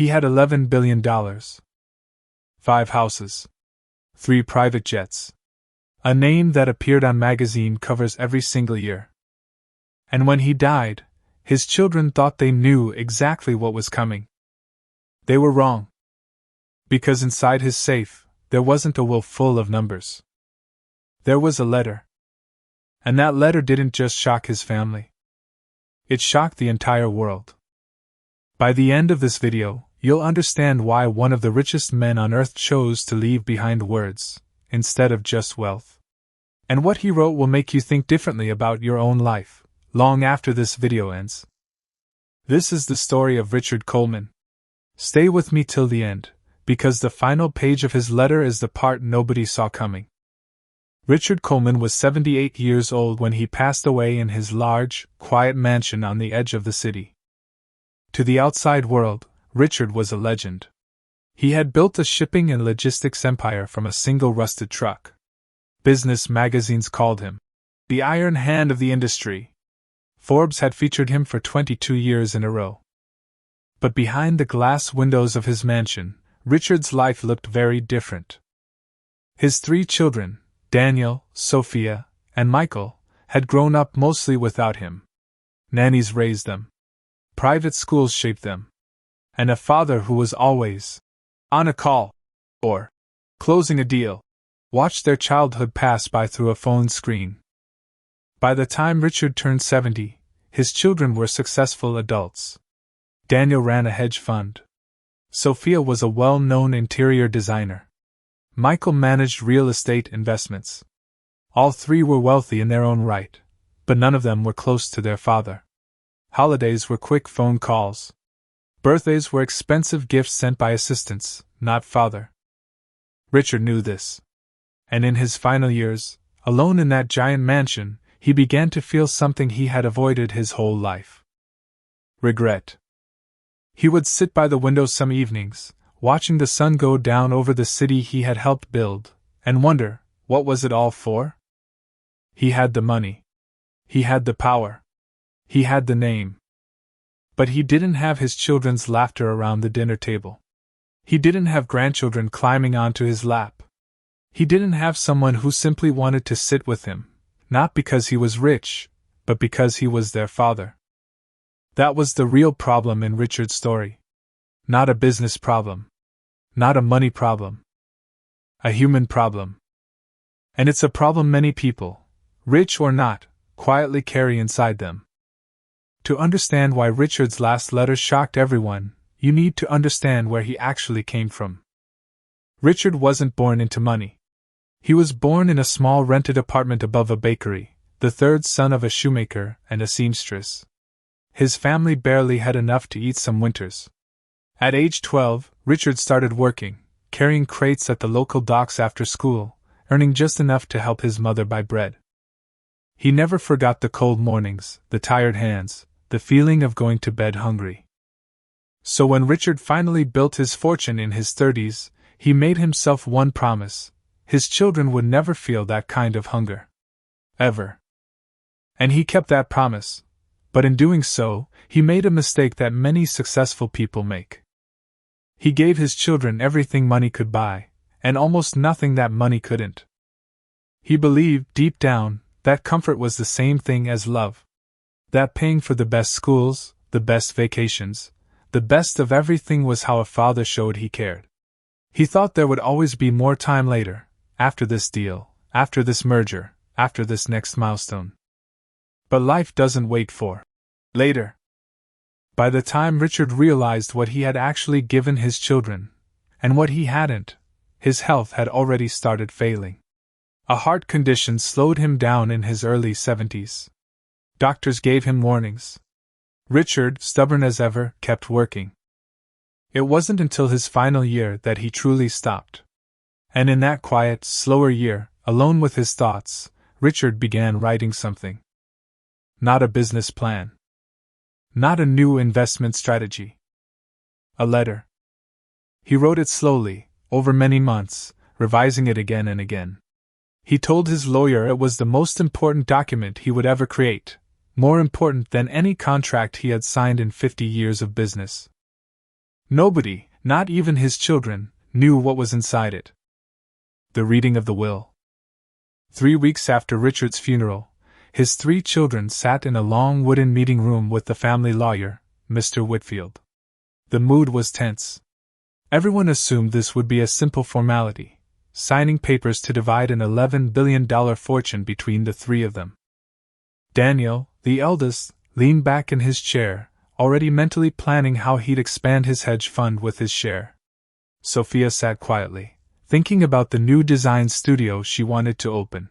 He had $11 billion. 5 houses. 3 private jets. A name that appeared on magazine covers every single year. And when he died, his children thought they knew exactly what was coming. They were wrong. Because inside his safe, there wasn't a will full of numbers. There was a letter. And that letter didn't just shock his family. It shocked the entire world. By the end of this video, you'll understand why one of the richest men on earth chose to leave behind words, instead of just wealth. And what he wrote will make you think differently about your own life, long after this video ends. This is the story of Richard Coleman. Stay with me till the end, because the final page of his letter is the part nobody saw coming. Richard Coleman was 78 years old when he passed away in his large, quiet mansion on the edge of the city. To the outside world, Richard was a legend. He had built a shipping and logistics empire from a single rusted truck. Business magazines called him the Iron Hand of the industry. Forbes had featured him for 22 years in a row. But behind the glass windows of his mansion, Richard's life looked very different. His 3 children, Daniel, Sophia, and Michael, had grown up mostly without him. Nannies raised them. Private schools shaped them. And a father who was always on a call or closing a deal watched their childhood pass by through a phone screen. By the time Richard turned 70, his children were successful adults. Daniel ran a hedge fund. Sophia was a well-known interior designer. Michael managed real estate investments. All 3 were wealthy in their own right, but none of them were close to their father. Holidays were quick phone calls. Birthdays were expensive gifts sent by assistants, not father. Richard knew this. And in his final years, alone in that giant mansion, he began to feel something he had avoided his whole life. Regret. He would sit by the window some evenings, watching the sun go down over the city he had helped build, and wonder, what was it all for? He had the money. He had the power. He had the name. But he didn't have his children's laughter around the dinner table. He didn't have grandchildren climbing onto his lap. He didn't have someone who simply wanted to sit with him, not because he was rich, but because he was their father. That was the real problem in Richard's story. Not a business problem. Not a money problem. A human problem. And it's a problem many people, rich or not, quietly carry inside them. To understand why Richard's last letter shocked everyone, you need to understand where he actually came from. Richard wasn't born into money. He was born in a small rented apartment above a bakery, the 3rd son of a shoemaker and a seamstress. His family barely had enough to eat some winters. At age 12, Richard started working, carrying crates at the local docks after school, earning just enough to help his mother buy bread. He never forgot the cold mornings, the tired hands, the feeling of going to bed hungry. So when Richard finally built his fortune in his 30s, he made himself one promise: his children would never feel that kind of hunger. Ever. And he kept that promise, but in doing so, he made a mistake that many successful people make. He gave his children everything money could buy, and almost nothing that money couldn't. He believed, deep down, that comfort was the same thing as love. That paying for the best schools, the best vacations, the best of everything was how a father showed he cared. He thought there would always be more time later, after this deal, after this merger, after this next milestone. But life doesn't wait for later. By the time Richard realized what he had actually given his children, and what he hadn't, his health had already started failing. A heart condition slowed him down in his early 70s. Doctors gave him warnings. Richard, stubborn as ever, kept working. It wasn't until his final year that he truly stopped. And in that quiet, slower year, alone with his thoughts, Richard began writing something. Not a business plan. Not a new investment strategy. A letter. He wrote it slowly, over many months, revising it again and again. He told his lawyer it was the most important document he would ever create, more important than any contract he had signed in 50 years of business. Nobody, not even his children, knew what was inside it. The reading of the will. 3 weeks after Richard's funeral, his 3 children sat in a long wooden meeting room with the family lawyer, Mr. Whitfield. The mood was tense. Everyone assumed this would be a simple formality, signing papers to divide an $11 billion fortune between the 3 of them. Daniel, the eldest, leaned back in his chair, already mentally planning how he'd expand his hedge fund with his share. Sophia sat quietly, thinking about the new design studio she wanted to open.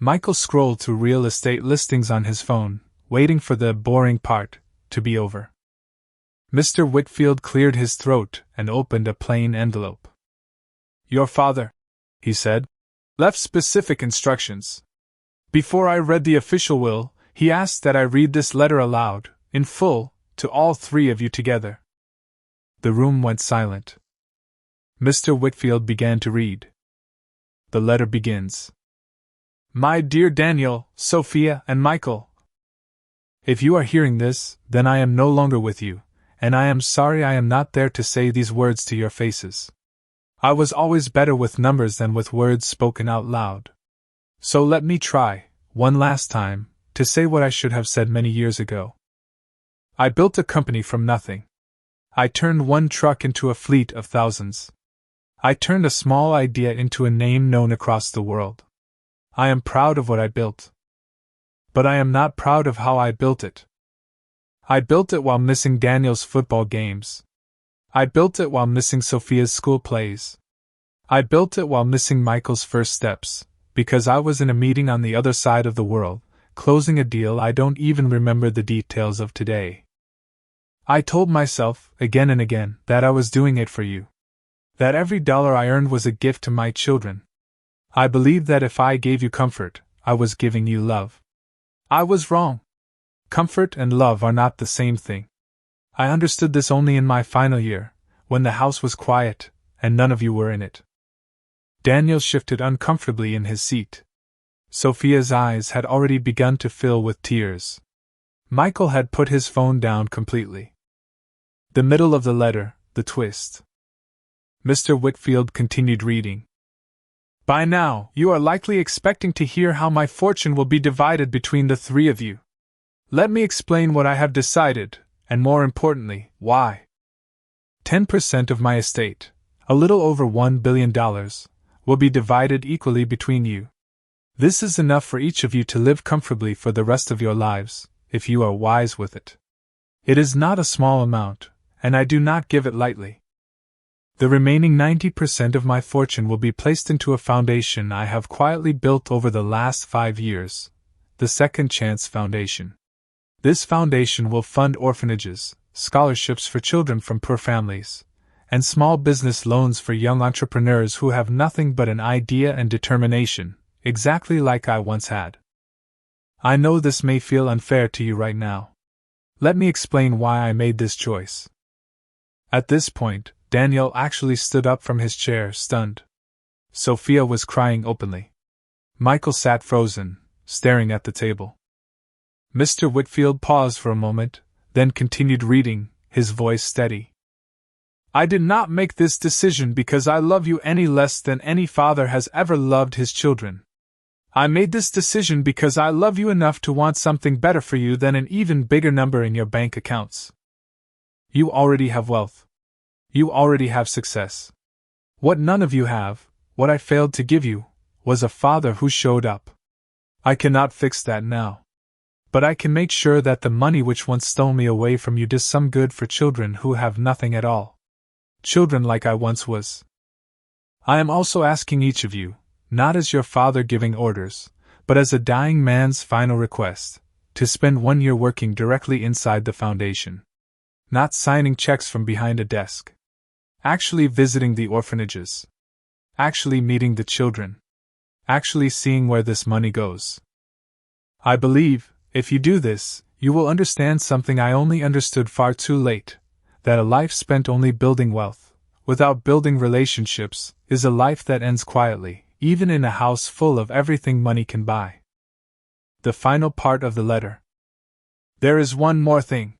Michael scrolled through real estate listings on his phone, waiting for the boring part to be over. Mr. Whitfield cleared his throat and opened a plain envelope. "Your father," he said, "left specific instructions. Before I read the official will, he asked that I read this letter aloud, in full, to all 3 of you together." The room went silent. Mr. Whitfield began to read. The letter begins. "My dear Daniel, Sophia, and Michael, if you are hearing this, then I am no longer with you, and I am sorry I am not there to say these words to your faces. I was always better with numbers than with words spoken out loud. So let me try, one last time, to say what I should have said many years ago. I built a company from nothing. I turned one truck into a fleet of thousands. I turned a small idea into a name known across the world. I am proud of what I built. But I am not proud of how I built it. I built it while missing Daniel's football games. I built it while missing Sophia's school plays. I built it while missing Michael's first steps, because I was in a meeting on the other side of the world, closing a deal I don't even remember the details of today. I told myself, again and again, that I was doing it for you. That every dollar I earned was a gift to my children. I believed that if I gave you comfort, I was giving you love. I was wrong. Comfort and love are not the same thing. I understood this only in my final year, when the house was quiet, and none of you were in it." Daniel shifted uncomfortably in his seat. Sophia's eyes had already begun to fill with tears. Michael had put his phone down completely. The middle of the letter, the twist. Mr. Whitfield continued reading. "By now, you are likely expecting to hear how my fortune will be divided between the 3 of you. Let me explain what I have decided, and more importantly, why. 10% of my estate, a little over $1 billion, will be divided equally between you. This is enough for each of you to live comfortably for the rest of your lives, if you are wise with it. It is not a small amount, and I do not give it lightly. The remaining 90% of my fortune will be placed into a foundation I have quietly built over the last 5 years, the Second Chance Foundation. This foundation will fund orphanages, scholarships for children from poor families, and small business loans for young entrepreneurs who have nothing but an idea and determination, exactly like I once had. I know this may feel unfair to you right now. Let me explain why I made this choice." At this point, Daniel actually stood up from his chair, stunned. Sophia was crying openly. Michael sat frozen, staring at the table. Mr. Whitfield paused for a moment, then continued reading, his voice steady. "I did not make this decision because I love you any less than any father has ever loved his children. I made this decision because I love you enough to want something better for you than an even bigger number in your bank accounts. You already have wealth. You already have success. What none of you have, what I failed to give you, was a father who showed up. I cannot fix that now. But I can make sure that the money which once stole me away from you does some good for children who have nothing at all. Children like I once was. I am also asking each of you, not as your father giving orders, but as a dying man's final request, to spend 1 year working directly inside the foundation. Not signing checks from behind a desk. Actually visiting the orphanages. Actually meeting the children. Actually seeing where this money goes. I believe, if you do this, you will understand something I only understood far too late, that a life spent only building wealth, without building relationships, is a life that ends quietly, even in a house full of everything money can buy." The final part of the letter. "There is one more thing.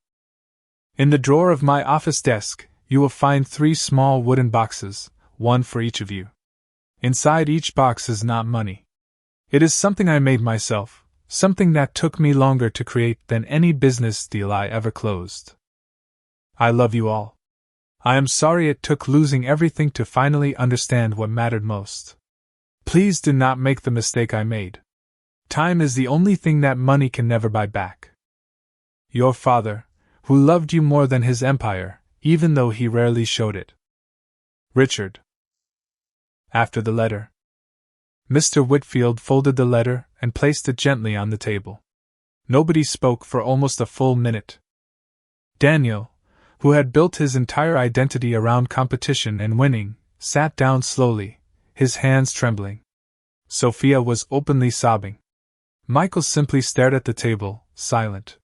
In the drawer of my office desk, you will find 3 small wooden boxes, one for each of you. Inside each box is not money. It is something I made myself, something that took me longer to create than any business deal I ever closed. I love you all. I am sorry it took losing everything to finally understand what mattered most. Please do not make the mistake I made. Time is the only thing that money can never buy back. Your father, who loved you more than his empire, even though he rarely showed it. Richard. After the letter. Mr. Whitfield folded the letter and placed it gently on the table. Nobody spoke for almost a full minute. Daniel, who had built his entire identity around competition and winning, sat down slowly, his hands trembling. Sophia was openly sobbing. Michael simply stared at the table, silent.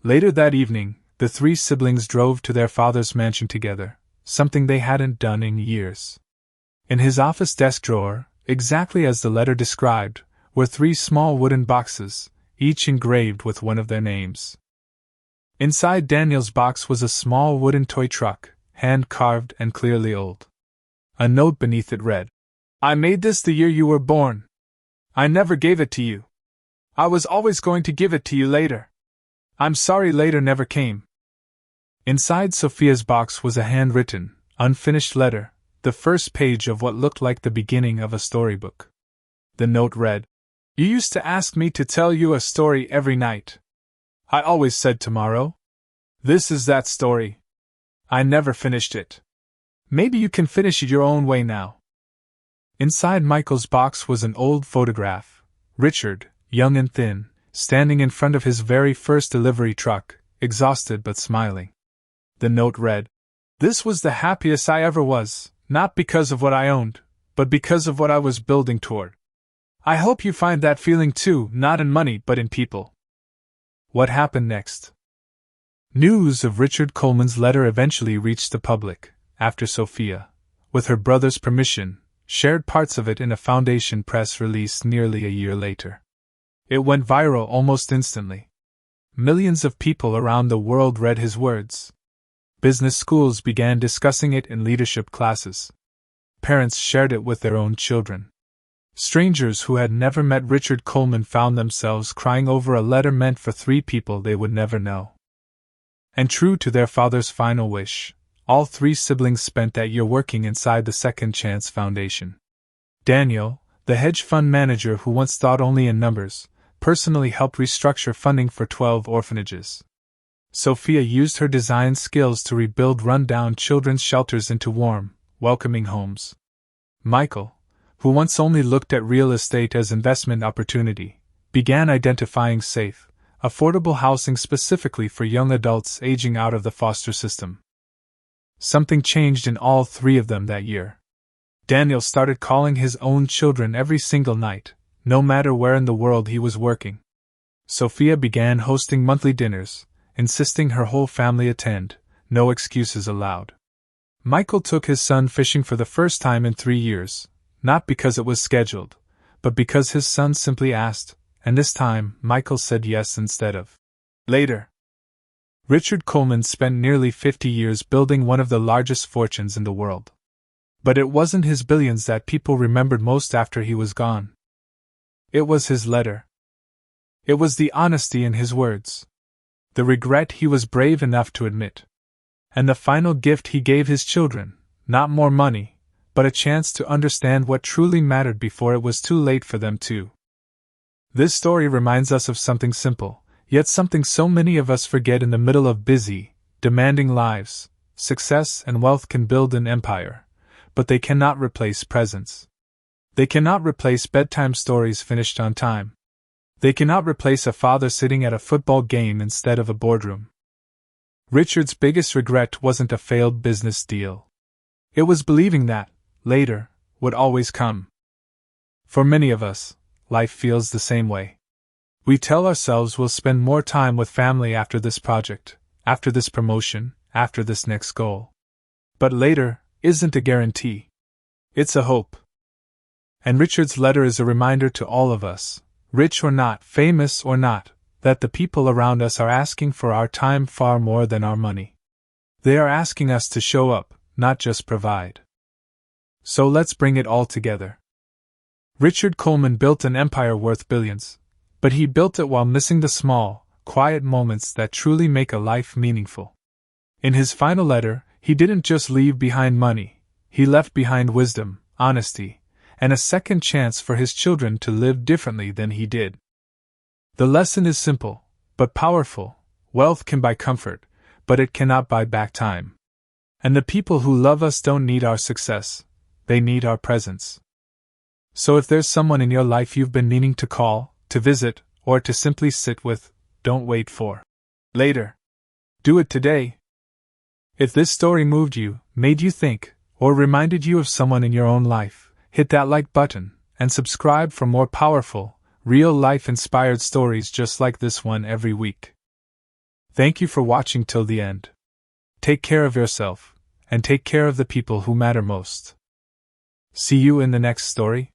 Later that evening, the 3 siblings drove to their father's mansion together, something they hadn't done in years. In his office desk drawer, exactly as the letter described, were 3 small wooden boxes, each engraved with one of their names. Inside Daniel's box was a small wooden toy truck, hand-carved and clearly old. A note beneath it read, "I made this the year you were born. I never gave it to you. I was always going to give it to you later. I'm sorry later never came." Inside Sophia's box was a handwritten, unfinished letter, the first page of what looked like the beginning of a storybook. The note read, "You used to ask me to tell you a story every night. I always said tomorrow. This is that story. I never finished it. Maybe you can finish it your own way now." Inside Michael's box was an old photograph, Richard, young and thin, standing in front of his very first delivery truck, exhausted but smiling. The note read, "This was the happiest I ever was, not because of what I owned, but because of what I was building toward. I hope you find that feeling too, not in money but in people." What happened next? News of Richard Coleman's letter eventually reached the public, after Sophia, with her brother's permission, shared parts of it in a Foundation press release nearly a year later. It went viral almost instantly. Millions of people around the world read his words. Business schools began discussing it in leadership classes. Parents shared it with their own children. Strangers who had never met Richard Coleman found themselves crying over a letter meant for 3 people they would never know. And true to their father's final wish, all 3 siblings spent that year working inside the Second Chance Foundation. Daniel, the hedge fund manager who once thought only in numbers, personally helped restructure funding for 12 orphanages. Sophia used her design skills to rebuild run-down children's shelters into warm, welcoming homes. Michael, who once only looked at real estate as investment opportunity, began identifying safe, affordable housing specifically for young adults aging out of the foster system. Something changed in all 3 of them that year. Daniel started calling his own children every single night, no matter where in the world he was working. Sophia began hosting monthly dinners, insisting her whole family attend, no excuses allowed. Michael took his son fishing for the first time in 3 years, not because it was scheduled, but because his son simply asked, and this time Michael said yes instead of later. Richard Coleman spent nearly 50 years building one of the largest fortunes in the world. But it wasn't his billions that people remembered most after he was gone. It was his letter. It was the honesty in his words, the regret he was brave enough to admit, and the final gift he gave his children, not more money, but a chance to understand what truly mattered before it was too late for them to. This story reminds us of something simple, yet something so many of us forget in the middle of busy, demanding lives. Success and wealth can build an empire, but they cannot replace presence. They cannot replace bedtime stories finished on time. They cannot replace a father sitting at a football game instead of a boardroom. Richard's biggest regret wasn't a failed business deal. It was believing that, later, would always come. For many of us, life feels the same way. We tell ourselves we'll spend more time with family after this project, after this promotion, after this next goal. But later isn't a guarantee. It's a hope. And Richard's letter is a reminder to all of us, rich or not, famous or not, that the people around us are asking for our time far more than our money. They are asking us to show up, not just provide. So let's bring it all together. Richard Coleman built an empire worth billions, but he built it while missing the small, quiet moments that truly make a life meaningful. In his final letter, he didn't just leave behind money, he left behind wisdom, honesty, and a second chance for his children to live differently than he did. The lesson is simple, but powerful. Wealth can buy comfort, but it cannot buy back time. And the people who love us don't need our success, they need our presence. So if there's someone in your life you've been needing to call, to visit, or to simply sit with, don't wait for later. Do it today. If this story moved you, made you think, or reminded you of someone in your own life, hit that like button, and subscribe for more powerful, real-life inspired stories just like this one every week. Thank you for watching till the end. Take care of yourself, and take care of the people who matter most. See you in the next story.